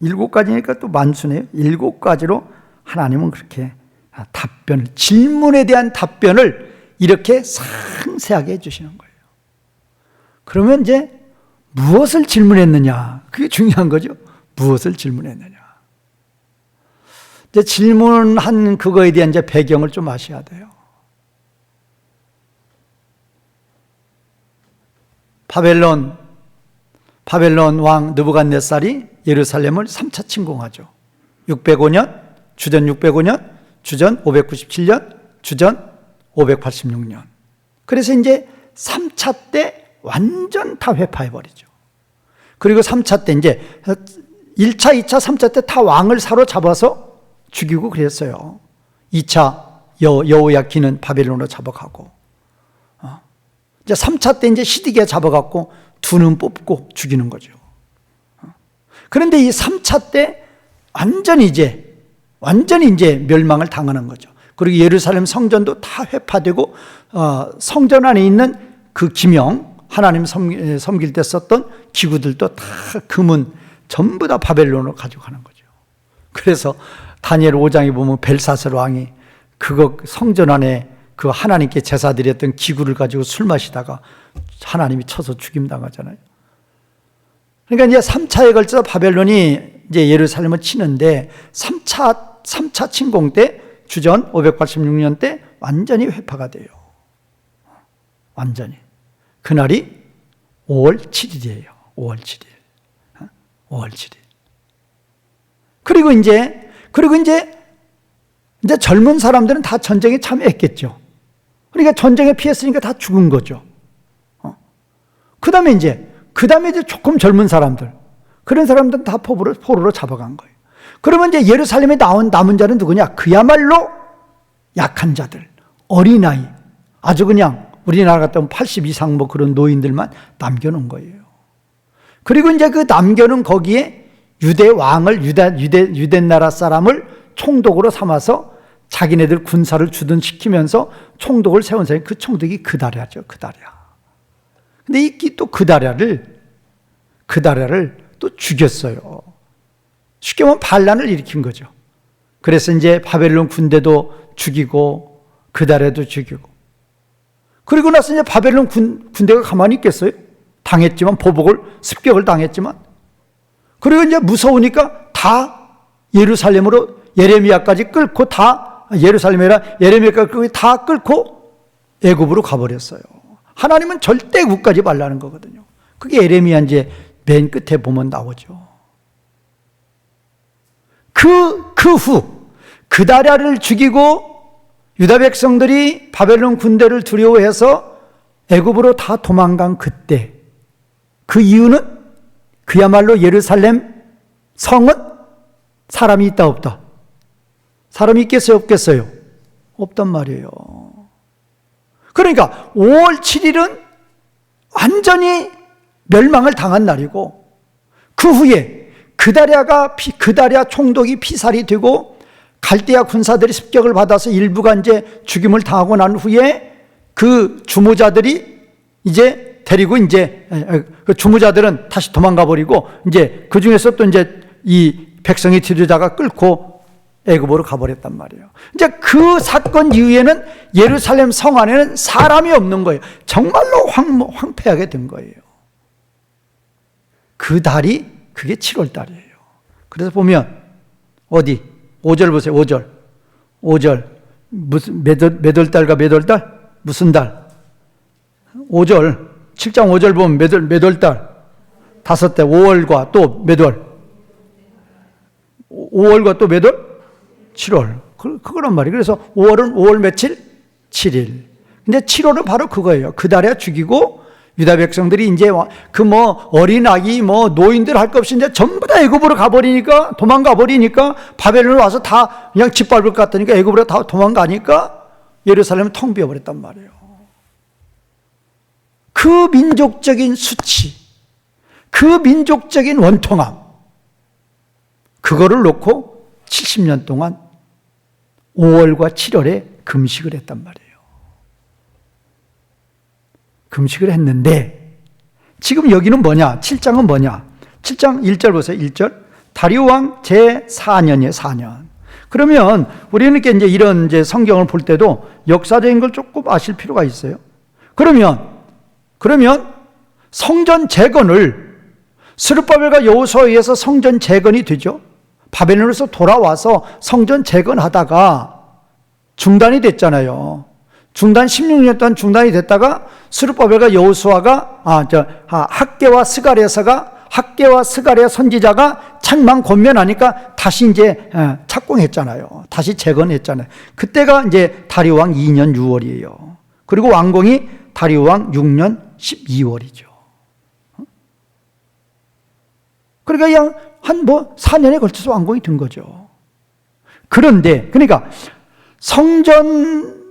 7가지니까 또 만수네요. 7가지로 하나님은 그렇게 답변을, 질문에 대한 답변을 이렇게 상세하게 해주시는 거예요. 그러면 이제 무엇을 질문했느냐? 그게 중요한 거죠. 무엇을 질문했느냐? 이제 질문한 그거에 대한 이제 배경을 좀 아셔야 돼요. 바벨론 왕 느부갓네살이 예루살렘을 3차 침공하죠. 605년, 주전 605년, 주전 597년, 주전 586년. 그래서 이제 3차 때 완전 다 회파해버리죠. 그리고 3차 때 이제 1차, 2차, 3차 때 다 왕을 사로잡아서 죽이고 그랬어요. 2차 여호야킨은 바벨론으로 잡아가고, 이제 3차 때 이제 시드기야 잡아갖고 두 눈 뽑고 죽이는 거죠. 그런데 이 3차 때 완전히 이제 멸망을 당하는 거죠. 그리고 예루살렘 성전도 다 회파되고 성전 안에 있는 그 기명, 하나님 섬길 때 썼던 기구들도 다 금은 전부 다 바벨론으로 가져가는 거죠. 그래서 다니엘 5장에 보면 벨사스ር 왕이 그거 성전 안에 그 하나님께 제사 드렸던 기구를 가지고 술 마시다가 하나님이 쳐서 죽임당하잖아요. 그러니까 이제 3차에 걸쳐서 바벨론이 이제 예루살렘을 치는데 3차 침공 때 주전 586년 때 완전히 회파가 돼요. 완전히. 그날이 5월 7일이에요. 5월 7일. 5월 7일. 그리고 이제 젊은 사람들은 다 전쟁에 참여했겠죠. 그러니까 전쟁에 피했으니까 다 죽은 거죠. 그 다음에 이제 조금 젊은 사람들, 그런 사람들은 다 포로로 잡아간 거예요. 그러면 이제 예루살렘에 남은 자는 누구냐? 그야말로 약한 자들, 어린아이, 아주 그냥 우리나라 같으면 80 이상 그런 노인들만 남겨놓은 거예요. 그리고 이제 그 남겨놓은 거기에 유대 왕을, 유대 나라 사람을 총독으로 삼아서 자기네들 군사를 주둔시키면서 총독을 세운 사람이, 그 총독이 그다랴죠. 그다랴. 근데 또 그다랴를 또 죽였어요. 쉽게 말하면 반란을 일으킨 거죠. 그래서 이제 바벨론 군대도 죽이고 그달에도 죽이고, 그리고 나서 이제 바벨론 군대가 가만히 있겠어요? 당했지만, 습격을 당했지만, 그리고 이제 무서우니까 다 예루살렘으로, 예레미야까지 끌고 다, 예레미야까지 끌고 다 끌고 애굽으로 가버렸어요. 하나님은 절대 애굽까지 말라는 거거든요. 그게 예레미야 이제 맨 끝에 보면 나오죠. 그 후 그다랴를 죽이고 유다 백성들이 바벨론 군대를 두려워해서 애굽으로 다 도망간 그때, 그 이유는 그야말로 예루살렘 성은 사람이 있다 없다? 사람이 있겠어요 없겠어요? 없단 말이에요. 그러니까 5월 7일은 완전히 멸망을 당한 날이고, 그 후에 그다랴 총독이 피살이 되고 갈대아 군사들이 습격을 받아서 일부가 이제 죽임을 당하고 난 후에 그 주무자들이 이제 데리고 이제 그 주무자들은 다시 도망가 버리고, 이제 그 중에서 또 이제 이 백성의 지도자가 끌고 애굽으로 가버렸단 말이에요. 이제 그 사건 이후에는 예루살렘 성 안에는 사람이 없는 거예요. 정말로 황폐하게 된 거예요. 그 달이 그게 7월 달이에요. 그래서 보면 어디 5절 보세요. 5절 무슨 몇 월달과 몇 월달? 무슨 달? 5절 7장 5절 보면 몇 월달? 5대 5월과 또 몇 월? 5월과 또 몇 월? 7월. 그거란 말이에요. 그래서 5월 며칠? 7일. 근데 7월은 바로 그거예요. 그 달에 죽이고 유다 백성들이 이제 어린아기 노인들 할 것 없이 이제 전부 다 애굽으로 가버리니까, 도망가 버리니까, 바벨론에 와서 다 그냥 짓밟을 것 같으니까 애굽으로 다 도망가니까 예루살렘은 텅 비어버렸단 말이에요. 그 민족적인 수치, 그 민족적인 원통함, 그거를 놓고 70년 동안 5월과 7월에 금식을 했단 말이에요. 금식을 했는데 지금 여기는 뭐냐? 7장은 뭐냐? 7장 1절 보세요. 1절. 다리오 왕 제4년이에요. 4년. 그러면 우리는 이제 이런 이제 성경을 볼 때도 역사적인 걸 조금 아실 필요가 있어요. 그러면 성전 재건을, 스룹바벨과 여호수아에 의해서 성전 재건이 되죠. 바벨론에서 돌아와서 성전 재건하다가 중단이 됐잖아요. 16년 동안 중단이 됐다가 스룹바벨과 여호수아가 학개와 스가랴 선지자가 창망 권면하니까 다시 이제 착공했잖아요. 다시 재건했잖아요. 그때가 이제 다리오 왕 2년 6월이에요. 그리고 완공이 다리오 왕 6년 12월이죠. 그러니까 그냥 한 4년에 걸쳐서 완공이 된 거죠. 그런데 그러니까 성전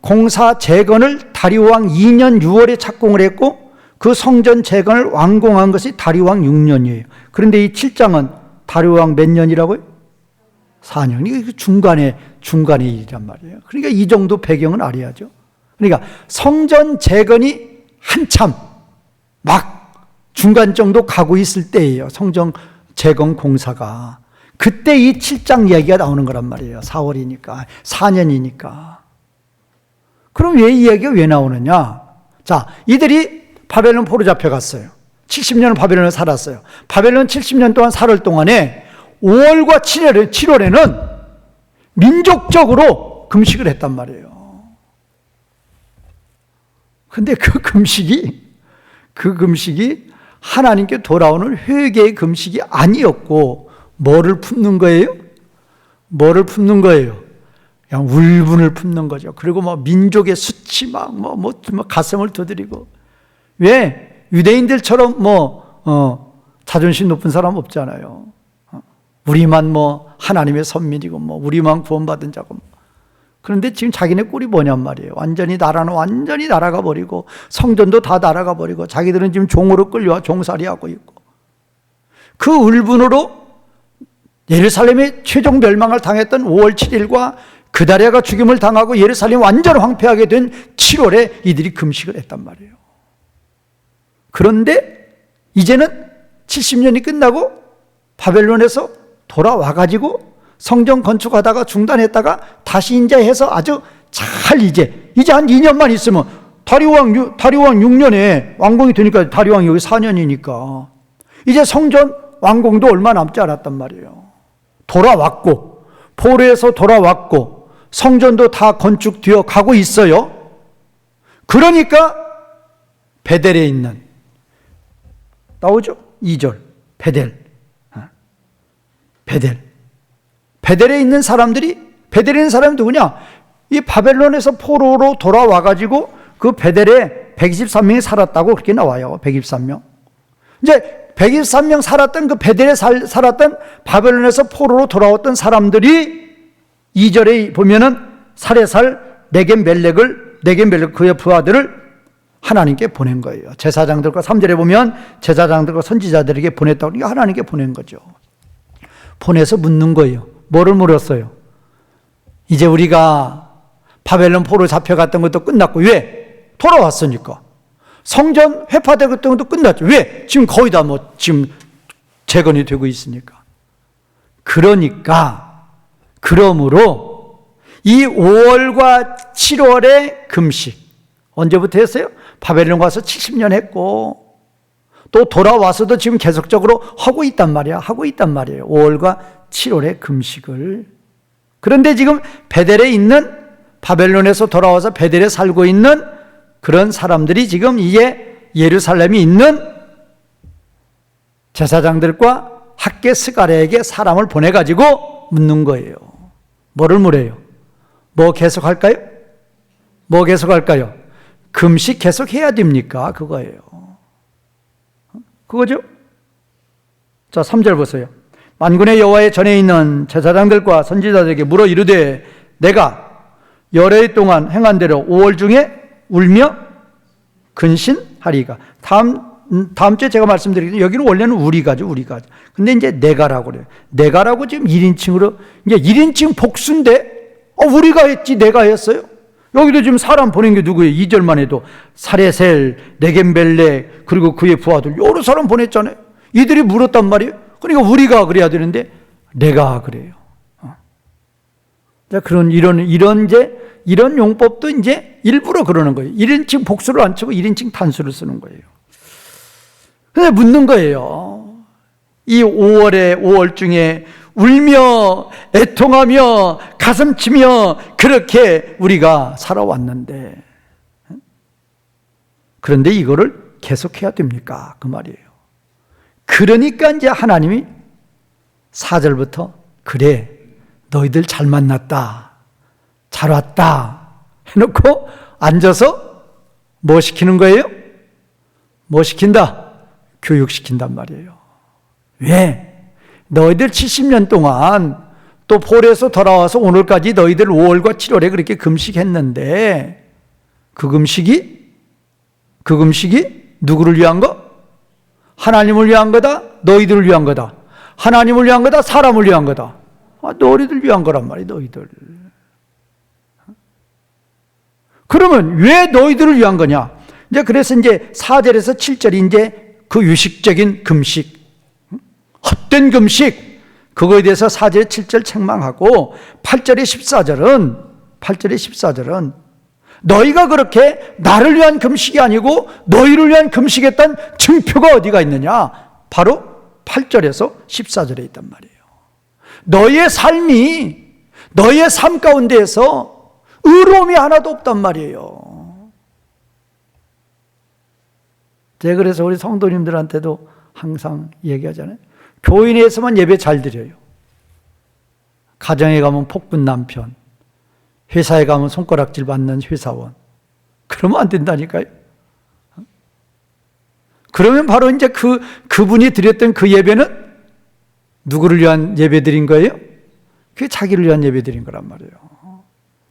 공사 재건을 다리오 왕 2년 6월에 착공을 했고, 그 성전 재건을 완공한 것이 다리오 왕 6년이에요. 그런데 이 7장은 다리오 왕 몇 년이라고요? 4년. 이게 중간의 일이란 말이에요. 그러니까 이 정도 배경은 알아야죠. 그러니까 성전 재건이 한참 막 중간 정도 가고 있을 때예요. 성전 재건 공사가. 그때 이 7장 이야기가 나오는 거란 말이에요. 4월이니까, 4년이니까. 그럼 이 이야기가 왜 나오느냐? 자, 이들이 바벨론 포로 잡혀갔어요. 70년을 바벨론에 살았어요. 바벨론 70년 동안 살을 동안에 5월과 7월에는 민족적으로 금식을 했단 말이에요. 근데 그 금식이 하나님께 돌아오는 회개의 금식이 아니었고, 뭐를 품는 거예요? 그냥 울분을 품는 거죠. 그리고 민족의 수치 가슴을 두드리고. 왜? 유대인들처럼 자존심 높은 사람 없잖아요. 우리만 하나님의 선민이고 우리만 구원받은 자고. 그런데 지금 자기네 꼴이 뭐냔 말이에요. 나라는 완전히 날아가 버리고, 성전도 다 날아가 버리고, 자기들은 지금 종으로 끌려와 종살이 하고 있고. 그 울분으로 예루살렘의 최종 멸망을 당했던 5월 7일과 그다랴가 죽임을 당하고 예루살렘이 완전 황폐하게 된 7월에 이들이 금식을 했단 말이에요. 그런데 이제는 70년이 끝나고 바벨론에서 돌아와가지고 성전 건축하다가 중단했다가 다시 이제 해서 아주 잘 이제 한 2년만 있으면 다리오왕 6년에 완공이 되니까 다리오왕 여기 4년이니까 이제 성전 완공도 얼마 남지 않았단 말이에요. 돌아왔고 포로에서 돌아왔고 성전도 다 건축되어 가고 있어요. 그러니까 베델에 있는 나오죠? 2절 베델. 베델에 있는 사람들이 베델에 있는 사람이 누구냐? 이 바벨론에서 포로로 돌아와가지고 그 베델에 123명이 살았다고 그렇게 나와요. 123명. 이제 123명 살았던 그 베델에 살았던 바벨론에서 포로로 돌아왔던 사람들이 2절에 보면은 살에살 네겜멜렉 그의 부하들을 하나님께 보낸 거예요. 제사장들과 3절에 보면 제사장들과 선지자들에게 보냈다고 그러니까 하나님께 보낸 거죠. 보내서 묻는 거예요. 뭐를 물었어요? 이제 우리가 바벨론 포로 잡혀갔던 것도 끝났고 왜? 돌아왔으니까. 성전 회파되었던 것도 끝났죠. 왜? 지금 거의 다 지금 재건이 되고 있으니까. 그러므로 이 5월과 7월의 금식 언제부터 했어요? 바벨론 가서 70년 했고 또 돌아와서도 지금 계속적으로 하고 있단 말이에요. 5월과 7월의 금식을. 그런데 지금 베델에 있는 바벨론에서 돌아와서 베델에 살고 있는 그런 사람들이 지금 이제 예루살렘에 있는 제사장들과 학계 스가랴에게 사람을 보내가지고 묻는 거예요. 뭐를 물어요? 뭐 계속할까요? 금식 계속해야 됩니까? 그거예요. 그거죠? 자, 3절 보세요. 만군의 여호와의 전에 있는 제사장들과 선지자들에게 물어 이르되 내가 열흘 동안 행한 대로 5월 중에 울며 근신하리가. 다음 주에 제가 말씀드리겠습니다. 여기는 원래는 우리가죠. 근데 이제 내가라고 그래요. 내가라고 지금 1인칭으로 이제 1인칭 복수인데 우리가 했지 내가 했어요? 여기도 지금 사람 보낸 게 누구예요? 2절만 해도 사레셀, 네겜멜렉 그리고 그의 부하들 여러 사람 보냈잖아요. 이들이 물었단 말이에요. 그러니까 우리가 그래야 되는데 내가 그래요. 자, 이런 용법도 이제 일부러 그러는 거예요. 1인칭 복수를 안 치고 1인칭 단수를 쓰는 거예요. 근데 묻는 거예요. 이 5월 중에 울며 애통하며 가슴치며 그렇게 우리가 살아왔는데 그런데 이거를 계속해야 됩니까? 그 말이에요. 그러니까 이제 하나님이 4절부터 그래 너희들 잘 만났다 잘 왔다 해놓고 앉아서 뭐 시키는 거예요? 뭐 시킨다? 교육시킨단 말이에요. 왜? 너희들 70년 동안 또 포로에서 돌아와서 오늘까지 너희들 5월과 7월에 그렇게 금식했는데 그 금식이 누구를 위한 거? 하나님을 위한 거다? 너희들을 위한 거다? 하나님을 위한 거다? 사람을 위한 거다? 너희들 위한 거란 말이야. 너희들. 그러면 왜 너희들을 위한 거냐? 이제 그래서 이제 4절에서 7절이 이제 그 유식적인 금식, 헛된 금식, 그거에 대해서 4절에 7절 책망하고 8절에 14절은 너희가 그렇게 나를 위한 금식이 아니고 너희를 위한 금식했던 증표가 어디가 있느냐? 바로 8절에서 14절에 있단 말이에요. 너희의 삶 가운데에서 의로움이 하나도 없단 말이에요. 제가 그래서 우리 성도님들한테도 항상 얘기하잖아요. 교인에서만 예배 잘 드려요. 가정에 가면 폭군 남편, 회사에 가면 손가락질 받는 회사원. 그러면 안 된다니까요. 그러면 바로 이제 그분이 드렸던 그 예배는 누구를 위한 예배 드린 거예요? 그게 자기를 위한 예배 드린 거란 말이에요.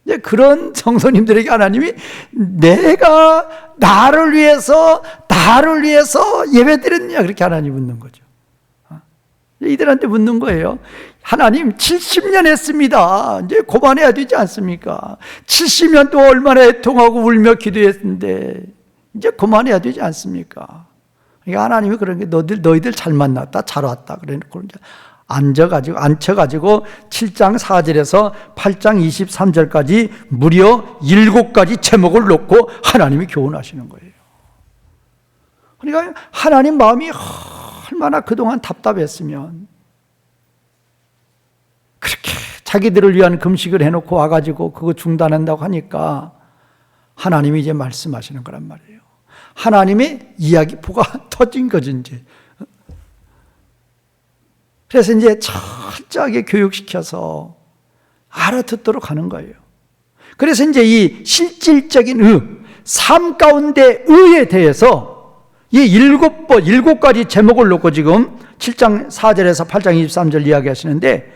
이제 그런 성도님들에게 하나님이 내가 나를 위해서 예배 드렸냐 그렇게 하나님 묻는 거죠. 이들한테 묻는 거예요. 하나님 70년 했습니다. 이제 그만해야 되지 않습니까? 70년 동안 얼마나 애통하고 울며 기도했는데 이제 그만해야 되지 않습니까? 그러니까 하나님이 그런 게 너희들 잘 만났다, 잘 왔다. 그래놓고 이제 앉혀가지고 7장 4절에서 8장 23절까지 무려 7가지 제목을 놓고 하나님이 교훈하시는 거예요. 그러니까 하나님 마음이 얼마나 그동안 답답했으면 그렇게 자기들을 위한 금식을 해놓고 와가지고 그거 중단한다고 하니까 하나님이 이제 말씀하시는 거란 말이에요. 하나님의 이야기포가 터진 거지 이제. 그래서 이제 철저하게 교육시켜서 알아듣도록 하는 거예요. 그래서 이제 이 실질적인 삶 가운데 의에 대해서 이 7가지 제목을 놓고 지금 7장 4절에서 8장 23절 이야기하시는데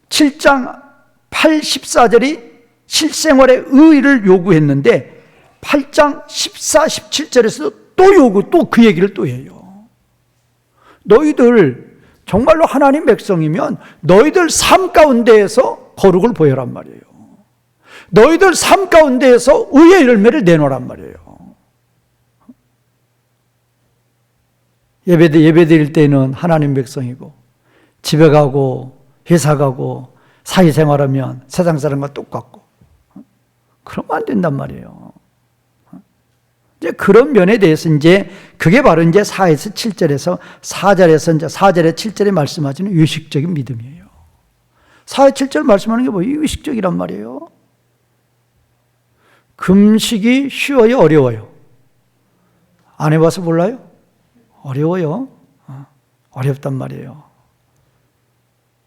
7장 8, 14절이 실생활의 의의를 요구했는데 8장 14, 17절에서 또 그 얘기를 또 해요. 너희들 정말로 하나님 백성이면 너희들 삶 가운데에서 거룩을 보여란 말이에요. 너희들 삶 가운데에서 의의 열매를 내놓으란 말이에요. 예배 드릴 때는 하나님 백성이고 집에 가고 회사 가고 사회생활하면 세상 사람과 똑같고 그러면 안 된단 말이에요. 이제 그런 면에 대해서 이제 그게 바로 이제 4에서 7절에서 4절에서 이제 4절에 7절에 말씀하시는 의식적인 믿음이에요. 4에 7절 말씀하는 게 뭐예요? 의식적이란 말이에요. 금식이 쉬워요, 어려워요? 안 해봐서 몰라요? 어려워요. 어렵단 말이에요.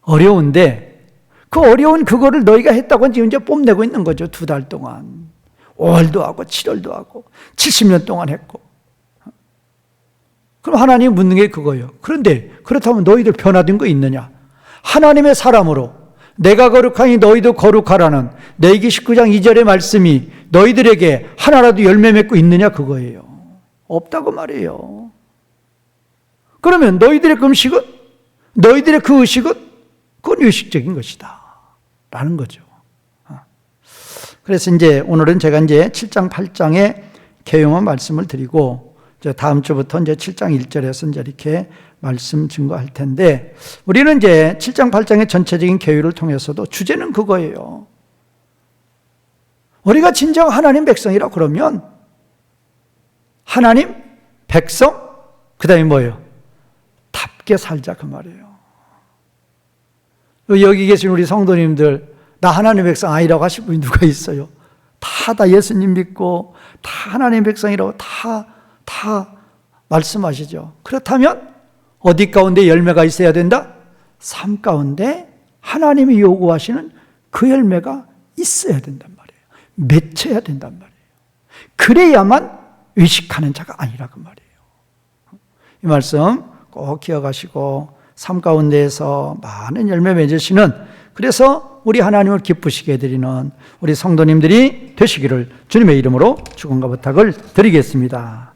어려운데 그 어려운 그거를 너희가 했다고 지금 이제 뽐내고 있는 거죠. 2달 동안. 5월도 하고 7월도 하고 70년 동안 했고. 그럼 하나님이 묻는 게 그거예요. 그런데 그렇다면 너희들 변화된 거 있느냐? 하나님의 사람으로 내가 거룩하니 너희도 거룩하라는 레위기 19장 2절의 말씀이 너희들에게 하나라도 열매 맺고 있느냐 그거예요. 없다고 말이에요. 그러면 너희들의 금식은, 너희들의 그 의식은 그건 의식적인 것이다 라는 거죠. 그래서 이제 오늘은 제가 이제 7장 8장의 개요만 말씀을 드리고 이제 다음 주부터 이제 7장 1절에서 이제 이렇게 말씀 증거할 텐데, 우리는 이제 7장 8장의 전체적인 개요를 통해서도 주제는 그거예요. 우리가 진정 하나님 백성이라 그러면 하나님 백성 그 다음에 뭐예요? 답게 살자 그 말이에요. 여기 계신 우리 성도님들 나 하나님 백성 아니라고 하실 분이 누가 있어요? 다 예수님 믿고 다 하나님 백성이라고 다 말씀하시죠. 그렇다면 어디 가운데 열매가 있어야 된다? 삶 가운데 하나님이 요구하시는 그 열매가 있어야 된단 말이에요. 맺혀야 된단 말이에요. 그래야만 의식하는 자가 아니라 그 말이에요. 이 말씀 꼭 기억하시고 삶 가운데에서 많은 열매 맺으시는, 그래서 우리 하나님을 기쁘시게 해드리는 우리 성도님들이 되시기를 주님의 이름으로 축원과 부탁을 드리겠습니다.